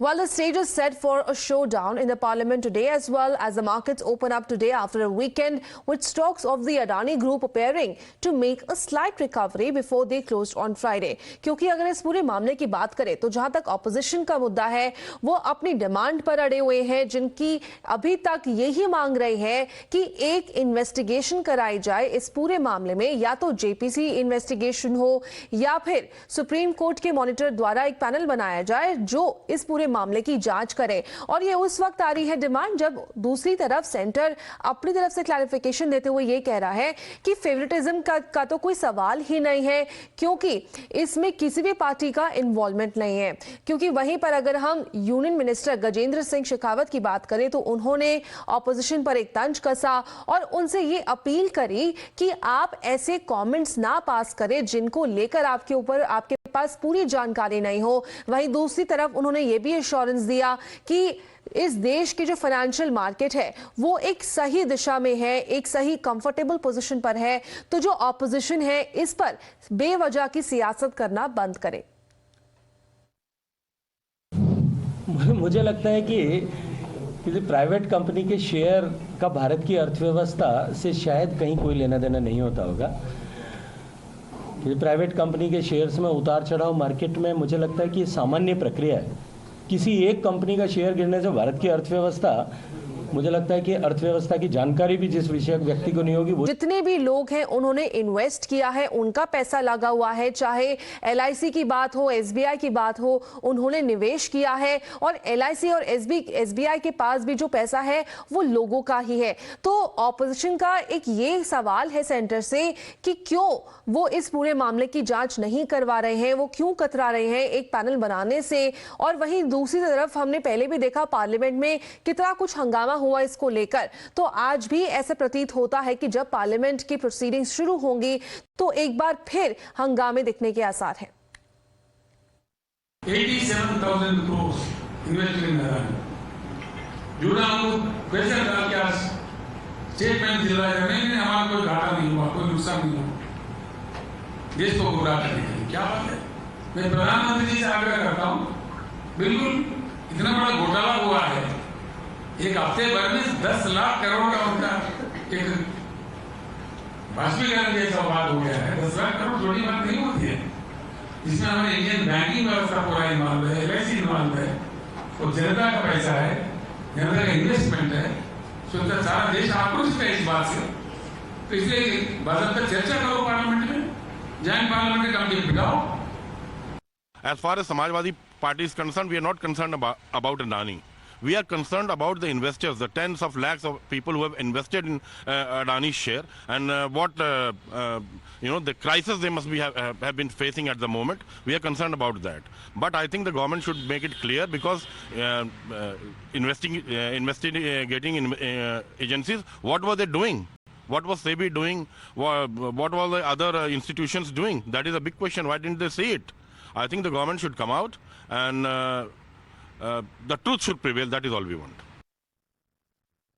While the stage is set for a showdown in the parliament today, as well as the markets open up today after a weekend with stocks of the Adani Group appearing to make a slight recovery before they closed on Friday. क्योंकि अगर इस पूरे मामले की बात करें तो जहां तक ऑपोजिशन का मुद्दा है वो अपनी डिमांड पर अड़े हुए हैं, जिनकी अभी तक यही मांग रही है कि एक इन्वेस्टिगेशन कराई जाए इस पूरे मामले में, या तो जेपीसी इन्वेस्टिगेशन हो या फिर सुप्रीम कोर्ट के मॉनिटर द्वारा एक पैनल बनाया जाए जो इस पूरे मामले की जांच करे। और ये उस वक्त आ रही है डिमांड जब दूसरी तरफ सेंटर अपनी तरफ से क्लैरिफिकेशन देते हुए ये कह रहा है कि फेवरेटिज्म का तो कोई सवाल ही नहीं है, क्योंकि इसमें किसी भी पार्टी का इन्वॉल्वमेंट नहीं है। क्योंकि वहीं पर अगर हम यूनियन मिनिस्टर गजेंद्र सिंह शेखावत की बात करें तो उन्होंने ऑपोजिशन पर एक तंज कसा और उनसे ये अपील करी कि आप ऐसे कमेंट्स ना पास करें जिनको लेकर आपके पास पूरी जानकारी नहीं हो। वहीं दूसरी तरफ उन्होंने ये भी एश्योरेंस दिया कि इस देश की जो फाइनेंशियल मार्केट है वो एक सही दिशा में है, एक सही कंफर्टेबल पोजीशन पर है, तो जो ऑपोजिशन है इस पर बेवजह की सियासत करना बंद करे। मुझे लगता है कि किसी प्राइवेट कंपनी के शेयर का भारत की अर्थव्यवस्था से शायद कहीं कोई लेना देना नहीं होता होगा। किसी प्राइवेट कंपनी के शेयर्स में उतार चढ़ाव मार्केट में मुझे लगता है कि सामान्य प्रक्रिया है। किसी एक कंपनी का शेयर गिरने से भारत की अर्थव्यवस्था, मुझे लगता है कि अर्थव्यवस्था की जानकारी भी जिस विषयक व्यक्ति को नहीं होगी वो जितने भी लोग हैं उन्होंने इन्वेस्ट किया है, उनका पैसा लगा हुआ है, चाहे एलआईसी की बात हो, एसबीआई की बात हो, उन्होंने निवेश किया है और एलआईसी और एसबीआई के पास भी जो पैसा है वो लोगों का ही है। तो ऑपोजिशन का एक ये सवाल है सेंटर से कि क्यों वो इस पूरे मामले की जांच नहीं करवा रहे हैं, वो क्यों कतरा रहे हैं एक पैनल बनाने से। और वहीं दूसरी तरफ हमने पहले भी देखा पार्लियामेंट में कितना कुछ हंगामा हुआ इसको लेकर, तो आज भी ऐसा प्रतीत होता है कि जब पार्लियामेंट की प्रोसीडिंग्स शुरू होंगी तो एक बार फिर हंगामे दिखने के आसार हैं। 87,000 crores invested in Adani. जुड़ा हमको पैसा डाल के आज स्टेटमेंट दिलवाया जा नहीं हमारा कोई घाटा नहीं हुआ, कोई नुकसान नहीं हुआ, देश को गुमराह करने के लिए। क्या बात है। मैं प्रधानमंत्री जी से आग्रह करता हूँ, बिल्कुल इतना बड़ा घोटाला हुआ है, एक हफ्ते भर में 10 लाख करोड़ का उनका एक वाष्पीकरण जैसा बात हो गया है। 10 लाख करोड़ छोटी बात नहीं होती है। इसमें हमारे इंडियन बैंकिंग व्यवस्था पूरा इन्वॉल्व है, एलआईसी इन्वॉल्व है, और जनता का पैसा है, जनता का इन्वेस्टमेंट है, तो सारा देश आक्रोशित है इस बात से। तो इसलिए बात चर्चा करो पार्लियामेंट में, जॉइंट पार्लियामेंट्री कमेटी बिठाओ। As far as Samajwadi Party is concerned, we are not concerned about Adani. We are concerned about the investors, the tens of lakhs of people who have invested in Adani's share, and the crisis they must be have been facing at the moment. We are concerned about that. But I think the government should make it clear, because investigating agencies, what were they doing? What was SEBI doing? What were the other institutions doing? That is a big question. Why didn't they see it? I think the government should come out and the truth should prevail. That is all we want.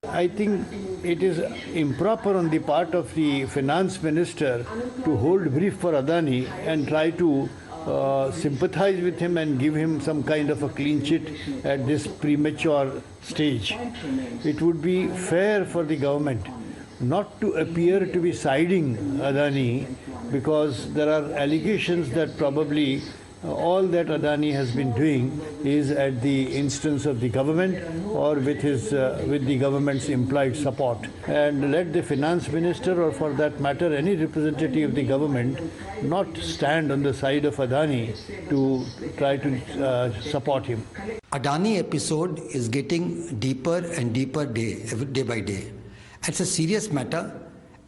I think it is improper on the part of the finance minister to hold brief for Adani and try to sympathize with him and give him some kind of a clean sheet at this premature stage. It would be fair for the government not to appear to be siding Adani, because there are allegations that probably all that Adani has been doing is at the instance of the government or with the government's implied support. And let the finance minister, or for that matter any representative of the government, not stand on the side of Adani to try to support him. Adani episode is getting deeper and deeper day by day. It's a serious matter,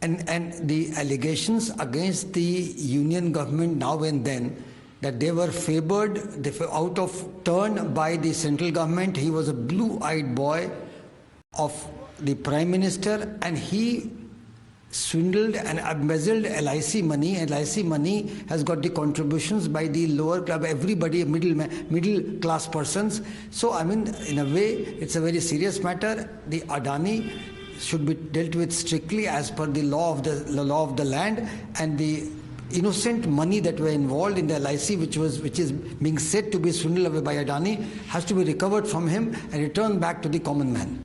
and the allegations against the union government now and then, that they were favored, out of turn by the central government. He was a blue-eyed boy of the Prime Minister, and he swindled and embezzled LIC money. And LIC money has got the contributions by the lower club, everybody, middle class persons. So, I mean, in a way, it's a very serious matter. The Adani should be dealt with strictly as per the law of the land, and the innocent money that were involved in the LIC, which is being said to be swindled away by Adani, has to be recovered from him and returned back to the common man.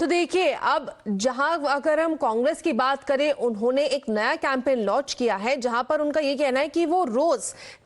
तो देखिए, अब जहां अगर हम कांग्रेस की बात करें, उन्होंने एक नया कैंपेन लॉन्च किया है जहां पर उनका ये कहना है कि वो रोज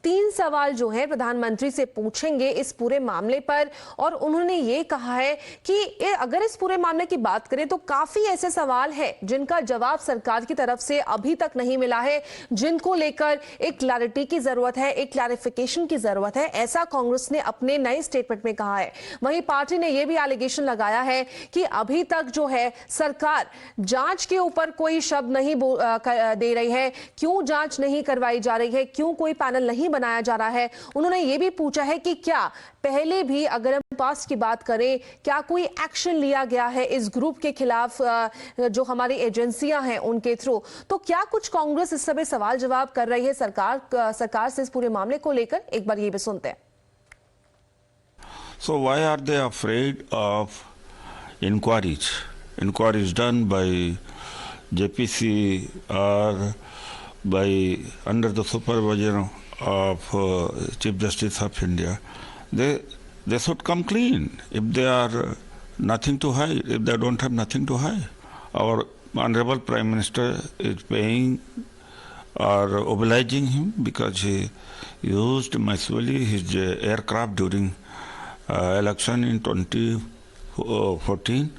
3 सवाल जो है प्रधानमंत्री से पूछेंगे इस पूरे मामले पर। और उन्होंने ये कहा है कि अगर इस पूरे मामले की बात करें तो काफी ऐसे सवाल हैं जिनका जवाब सरकार की तरफ से अभी तक नहीं मिला है, जिनको लेकर एक क्लैरिटी की जरूरत है, एक क्लैरिफिकेशन की जरूरत है, ऐसा कांग्रेस ने अपने नए स्टेटमेंट में कहा है। वहीं पार्टी ने यह भी एलिगेशन लगाया है कि अभी तक जो है सरकार जांच के ऊपर कोई शब्द नहीं दे रही है। क्यों जांच नहीं करवाई जा रही है, क्यों कोई पैनल नहीं बनाया जा रहा है। उन्होंने ये भी पूछा है कि क्या पहले भी, अगर हम पास्ट की बात करें, क्या कोई एक्शन लिया गया है इस ग्रुप के खिलाफ जो हमारी एजेंसियां हैं उनके थ्रू। तो क्या कुछ कांग्रेस इस समय सवाल जवाब कर रही है सरकार से इस पूरे मामले को लेकर, एक बार ये भी सुनते हैं। So why are they afraid of inquiries done by JPC or by under the supervision of Chief Justice of India? They should come clean if they are nothing to hide, if they don't have nothing to hide. Our Honorable Prime Minister is paying or obliging him because he used massively his aircraft during election in 2014